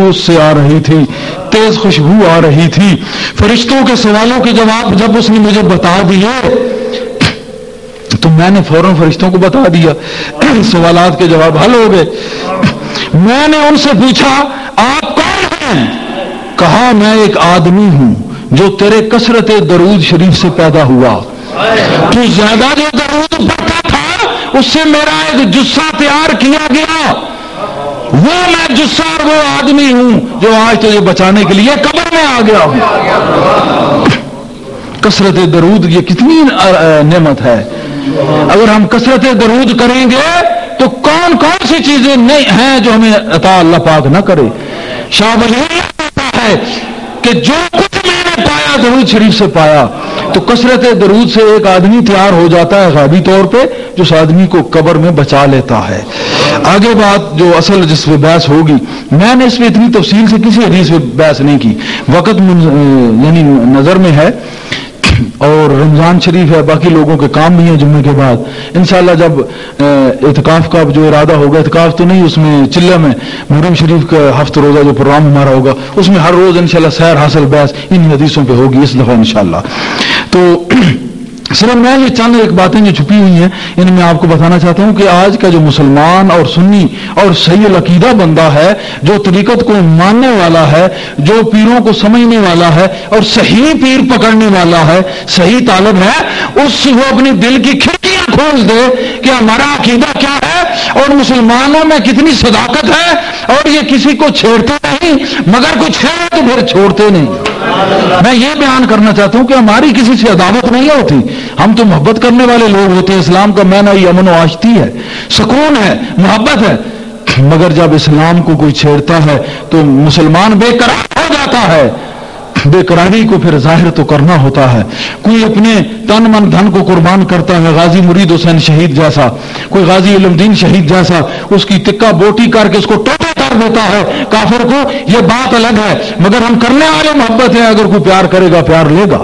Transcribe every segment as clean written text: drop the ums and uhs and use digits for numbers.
اس سے آ رہی تھی، تیز خوشبو آ رہی تھی. فرشتوں کے سوالوں کے جواب جب اس نے مجھے بتا دیے تو میں نے فوراً فرشتوں کو بتا دیا. سوالات کے جواب حل ہو گئے. میں نے ان سے پوچھا آپ کون ہیں؟ کہا میں ایک آدمی ہوں جو تیرے کثرت درود شریف سے پیدا ہوا. تو زیادہ جو درود پڑھتا تھا اس سے میرا ایک جسہ تیار کیا گیا. وہ میں جسہ اور وہ آدمی ہوں جو آج تجھے بچانے کے لیے قبر میں آ گیا ہوں. کثرت درود یہ کتنی نعمت ہے. اگر ہم کثرت درود کریں گے تو کون کون سی چیزیں نہیں ہیں جو ہمیں عطا اللہ پاک نہ کرے. شاہ ولی اللہ کہتا ہے کہ جو کچھ میں نے پایا درود شریف سے پایا. تو کثرت درود سے ایک آدمی تیار ہو جاتا ہے غیبی طور پہ جو اس آدمی کو قبر میں بچا لیتا ہے. آگے بات جو اصل جس پہ بحث ہوگی، میں نے اس پہ اتنی تفصیل سے کسی حدیث پہ بحث نہیں کی، وقت یعنی نظر میں ہے اور رمضان شریف ہے، باقی لوگوں کے کام بھی ہیں. جمعے کے بعد انشاءاللہ جب اعتکاف کا جو ارادہ ہوگا، اعتکاف تو نہیں، اس میں چلہ میں محرم شریف کا ہفتہ روزہ جو پروگرام ہمارا ہوگا اس میں ہر روز انشاءاللہ سیر حاصل بحث ان حدیثوں پہ ہوگی اس دفعہ انشاءاللہ. تو صرف میں یہ چند ایک باتیں جو چھپی ہوئی ہیں ان میں آپ کو بتانا چاہتا ہوں کہ آج کا جو مسلمان اور سنی اور صحیح العقیدہ بندہ ہے، جو طریقت کو ماننے والا ہے، جو پیروں کو سمجھنے والا ہے اور صحیح پیر پکڑنے والا ہے، صحیح طالب ہے، اس وہ اپنی دل کی کھڑکیاں کھول دے کہ ہمارا عقیدہ کیا ہے اور مسلمانوں میں کتنی صداقت ہے اور یہ کسی کو چھیڑتے نہیں، مگر کچھ ہے تو پھر چھوڑتے نہیں. میں یہ بیان کرنا چاہتا ہوں کہ ہماری کسی سے عداوت نہیں ہوتی، ہم تو محبت کرنے والے لوگ ہوتے ہیں. اسلام کا معنی یہ امن و آشتی ہے، سکون ہے، محبت ہے. مگر جب اسلام کو کوئی چھیڑتا ہے تو مسلمان بے قرار ہو جاتا ہے. بے قراری کو پھر ظاہر تو کرنا ہوتا ہے. کوئی اپنے تن من دھن کو قربان کرتا ہے، غازی مرید حسین شہید جیسا، کوئی غازی علم دین شہید جیسا، اس کی تکہ بوٹی کر کے اس کو ٹوٹا کر دیتا ہے کافر کو، یہ بات الگ ہے. مگر ہم کرنے والے محبت ہیں، اگر کوئی پیار کرے گا پیار لے گا.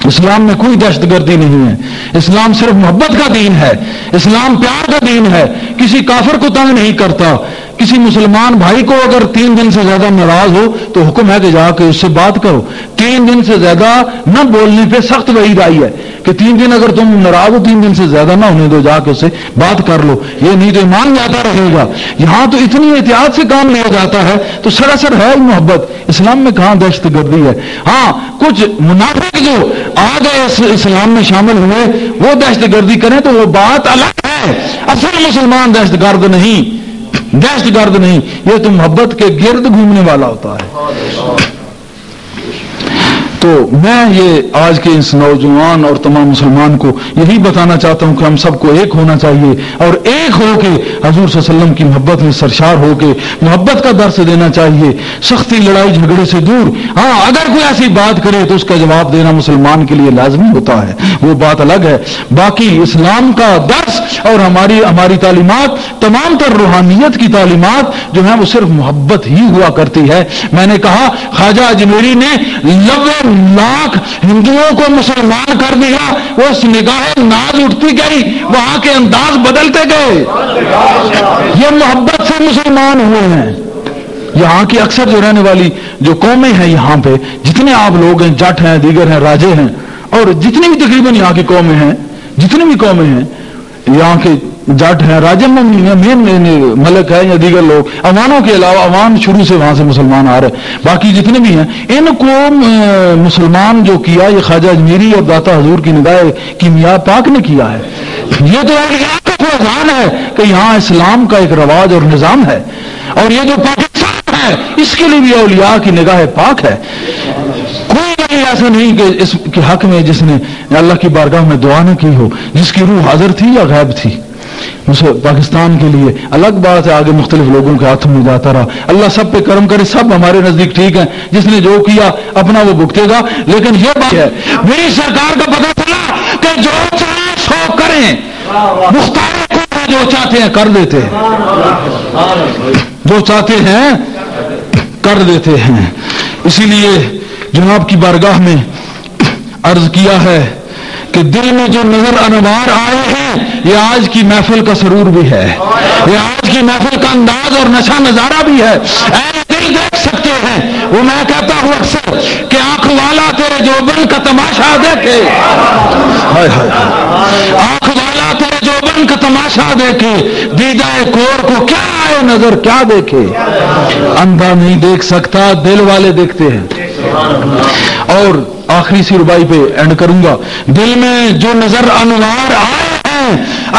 اسلام میں کوئی دہشت گردی نہیں ہے. اسلام صرف محبت کا دین ہے، اسلام پیار کا دین ہے. کسی کافر کو تنگ نہیں کرتا. کسی مسلمان بھائی کو اگر 3 دن سے زیادہ ناراض ہو تو حکم ہے کہ جا کے اس سے بات کرو. 3 دن سے زیادہ نہ بولنے پہ سخت وعید آئی ہے کہ 3 دن اگر تم ناراض ہو 3 دن سے زیادہ نہ ہونے دو، جا کے اس سے بات کر لو. یہ نہیں تو ایمان جاتا رہے گا. یہاں تو اتنی احتیاط سے کام لیا جاتا ہے تو سراسر ہے محبت. اسلام میں کہاں دہشت گردی ہے. ہاں کچھ منافق جو آ گئے اسلام میں شامل ہوئے وہ دہشت گردی کریں تو وہ بات الگ ہے. اصل مسلمان دہشت گرد نہیں، دہشت گرد نہیں، یہ تو محبت کے گرد گھومنے والا ہوتا ہے. تو میں یہ آج کے اس نوجوان اور تمام مسلمان کو یہی بتانا چاہتا ہوں کہ ہم سب کو ایک ہونا چاہیے اور ایک ہو کے حضور صلی اللہ علیہ وسلم کی محبت میں سرشار ہو کے محبت کا درس دینا چاہیے. سختی لڑائی جھگڑے سے دور. ہاں اگر کوئی ایسی بات کرے تو اس کا جواب دینا مسلمان کے لیے لازمی ہوتا ہے، وہ بات الگ ہے. باقی اسلام کا درس اور ہماری تعلیمات، تمام تر روحانیت کی تعلیمات جو ہیں وہ صرف محبت ہی ہوا کرتی ہے. میں نے کہا خواجہ اجمیری نے 90 لاکھ ہندوؤں کو مسلمان کر دیا. وہ نگاہ ناز اٹھتی گئی، وہاں کے انداز بدلتے گئے. یہ محبت سے مسلمان ہوئے ہیں. یہاں کی اکثر جو رہنے والی جو قومیں ہیں، یہاں پہ جتنے آپ لوگ ہیں، جٹ ہیں، دیگر ہیں، راجے ہیں، اور جتنی بھی تقریباً یہاں کی قومیں ہیں، جتنی بھی قومیں ہیں، یہاں کے جٹ ہیں، راجے مین ملک ہے یا دیگر لوگ، عوانوں کے علاوہ عوام شروع سے وہاں سے مسلمان آ رہے. باقی جتنے بھی ہیں ان کو مسلمان جو کیا یہ خواجہ اجمیری اور داتا حضور کی نگاہ کیمیا پاک نے کیا ہے. یہ تو فیضان ہے کہ یہاں اسلام کا ایک رواج اور نظام ہے، اور یہ جو پاکستان ہے اس کے لیے بھی اولیاء کی نگاہ پاک ہے. کوئی نہیں ایسا نہیں کہ اس کے حق میں جس نے اللہ کی بارگاہ میں دعا نہ کی ہو، جس کی روح حاضر تھی یا غائب تھی. پاکستان کے لیے الگ بات ہے، آگے مختلف لوگوں کے ہاتھوں میں جاتا رہا. اللہ سب پہ کرم کرے، سب ہمارے نزدیک ٹھیک ہیں. جس نے جو کیا اپنا وہ بھگتے گا. لیکن یہ بات ہے میری سرکار کا پتہ چلا کہ جو چاہیں سو کریں، مختار کو جو چاہتے ہیں کر دیتے ہیں، جو چاہتے ہیں کر دیتے ہیں. اسی لیے جناب کی بارگاہ میں عرض کیا ہے کہ دل میں جو نظر انوار آئے ہیں یہ آج کی محفل کا سرور بھی ہے، یہ آج کی محفل کا انداز اور نشہ نظارہ بھی ہے۔ اے دل دیکھ سکتے ہیں، وہ میں کہتا ہوں اکثر کہ آنکھ والا تیرے جوبن کا تماشا دیکھے، آنکھ والا تیرے جوبن کا تماشا دیکھے، دیدہ کور کو کیا آئے نظر کیا دیکھے۔ اندھا نہیں دیکھ سکتا، دل والے دیکھتے ہیں۔ اور آخری سی ربائی پہ اینڈ کروں گا، دل میں جو نظر انوار آئے ہیں،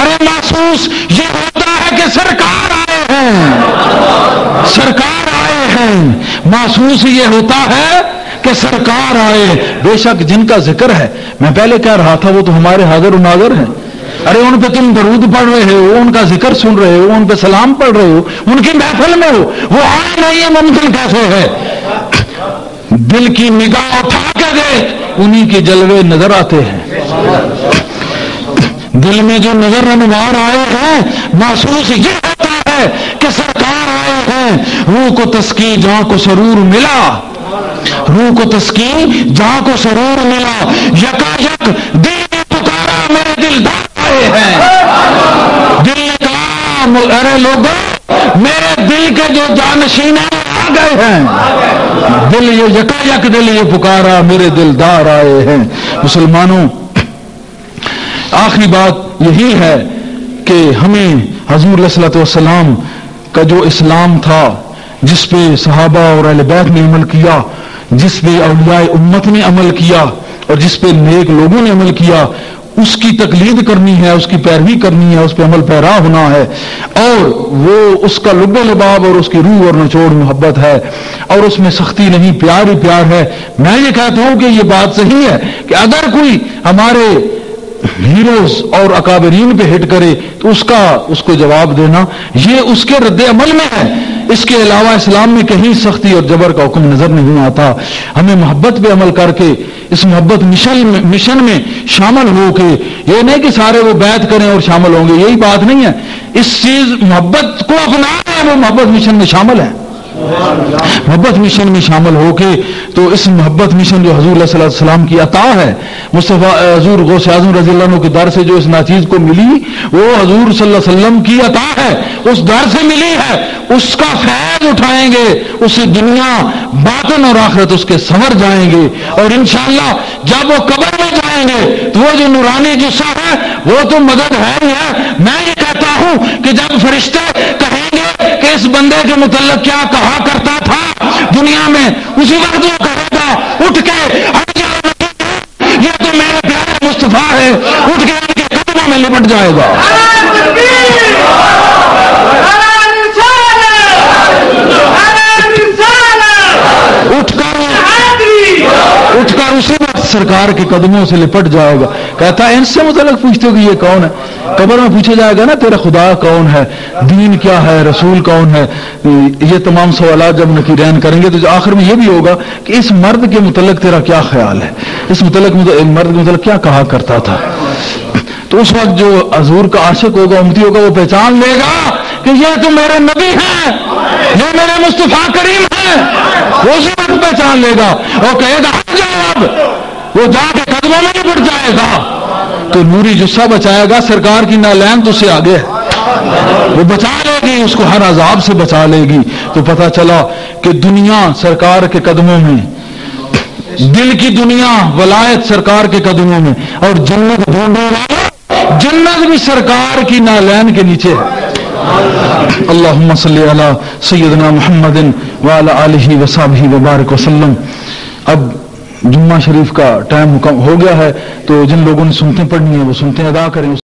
ارے محسوس یہ ہوتا ہے کہ سرکار آئے ہیں، سرکار آئے ہیں، محسوس یہ ہوتا ہے کہ سرکار آئے۔ بے شک جن کا ذکر ہے، میں پہلے کہہ رہا تھا وہ تو ہمارے حاضر و ناظر ہیں، ارے ان پہ تم درود پڑھ رہے ہو، ان کا ذکر سن رہے ہو، ان پہ سلام پڑھ رہے ہو، ان کی محفل میں ہو، وہ آئے نہیں، ممکن کیسے ہے؟ دل کی نگاہ اٹھا کے دیکھ، انہی کے جلوے نظر آتے ہیں۔ دل میں جو نظر انوار آئے ہیں، محسوس یہ ہوتا ہے کہ سرکار آئے ہیں۔ روح کو تسکین جہاں کو سرور ملا، روح کو تسکین جہاں کو سرور ملا، یکا یک دل نے پکارا میرے دلدار آئے ہیں۔ دل نے کہا ارے لوگوں میرے دل کے جو جانشین ہیں آ گئے ہیں، دل یہ یکا یک دل یہ پکارا میرے دلدار آئے ہیں۔ مسلمانوں آخری بات یہی ہے کہ ہمیں حضور علیہ الصلوۃ والسلام کا جو اسلام تھا، جس پہ صحابہ اور اہل بیت نے عمل کیا، جس پہ اولیاء امت نے عمل کیا اور جس پہ نیک لوگوں نے عمل کیا، اس کی تقلید کرنی ہے، اس کی پیروی کرنی ہے، اس پہ عمل پیرا ہونا ہے، اور وہ اس کا لب و لباب اور اس کی روح اور نچوڑ محبت ہے، اور اس میں سختی نہیں، پیار ہی پیار ہے۔ میں یہ کہتا ہوں کہ یہ بات صحیح ہے کہ اگر کوئی ہمارے ہیروز اور اکابرین پہ ہٹ کرے تو اس کو جواب دینا یہ اس کے رد عمل میں ہے۔ اس کے علاوہ اسلام میں کہیں سختی اور جبر کا حکم نظر نہیں آتا۔ ہمیں محبت پہ عمل کر کے اس محبت مشن میں شامل ہو کے، یہ نہیں کہ سارے وہ بیعت کریں اور شامل ہوں گے، یہی بات نہیں ہے۔ اس چیز محبت کو اپنا ہے، وہ محبت مشن میں شامل ہے۔ محبت مشن میں شامل ہو کے تو اس محبت مشن جو حضور علیہ السلام کی عطا ہے، مصطفیٰ حضور غوث اعظم رضی اللہ عنہ کے در سے جو اس ناچیز کو ملی، وہ حضور صلی اللہ علیہ وسلم کی عطا ہے، اس در سے ملی ہے، اس کا فیض اٹھائیں گے، اس دنیا باطن اور آخرت اس کے سنور جائیں گے، اور انشاءاللہ جب وہ قبر میں جائیں گے تو وہ جو نورانی جسہ ہے وہ تو مدد ہے ہی ہے۔ میں یہ کہتا ہوں کہ جب فرشتے کہیں گے کہ اس بندے کے متعلق کیا کہا کرتا تھا دنیا میں، اسی وقت وہ کہے گا اٹھ کے یہ تو میرے پیارے مصطفیٰ ہے، اٹھ کے ان کے قدموں میں لپٹ جائے گا۔ اٹھ کر اسی وقت سرکار کے قدموں سے لپٹ جائے گا۔ کہتا ہے ان سے متعلق پوچھتے ہو کہ یہ کون ہے؟ قبر میں پوچھا جائے گا نا تیرا خدا کون ہے، دین کیا ہے، رسول کون ہے، یہ تمام سوالات جب نکیرین کریں گے تو آخر میں یہ بھی ہوگا کہ اس مرد کے متعلق تیرا کیا خیال ہے، اس مرد کے متعلق کیا کہا کرتا تھا۔ تو اس وقت جو حضور کا عاشق ہوگا، امتی ہوگا، وہ پہچان لے گا کہ یہ تو میرے نبی ہیں، یہ میرے مصطفیٰ کریم ہیں، وہ اسی وقت پہچان لے گا اور کہے گا ہٹ جاؤ، اب وہ جا کے قدموں میں لپٹ جائے گا تو نوری جسہ بچائے گا، سرکار کی نالین تو اس سے آگے ہے، وہ بچا لے گی، اس کو ہر عذاب سے بچا لے گی۔ تو پتہ چلا کہ دنیا سرکار کے قدموں میں، دل کی دنیا ولایت سرکار کے قدموں میں، اور جنت ڈھونڈنے والا جنت بھی سرکار کی نالین کے نیچے ہے۔ اللہم صلی علی سیدنا محمد وعلی آلہ وصحبہ وبارک وسلم۔ اب جمعہ شریف کا ٹائم ہو گیا ہے، تو جن لوگوں نے سنتیں پڑھنی ہیں وہ سنتیں ادا کریں۔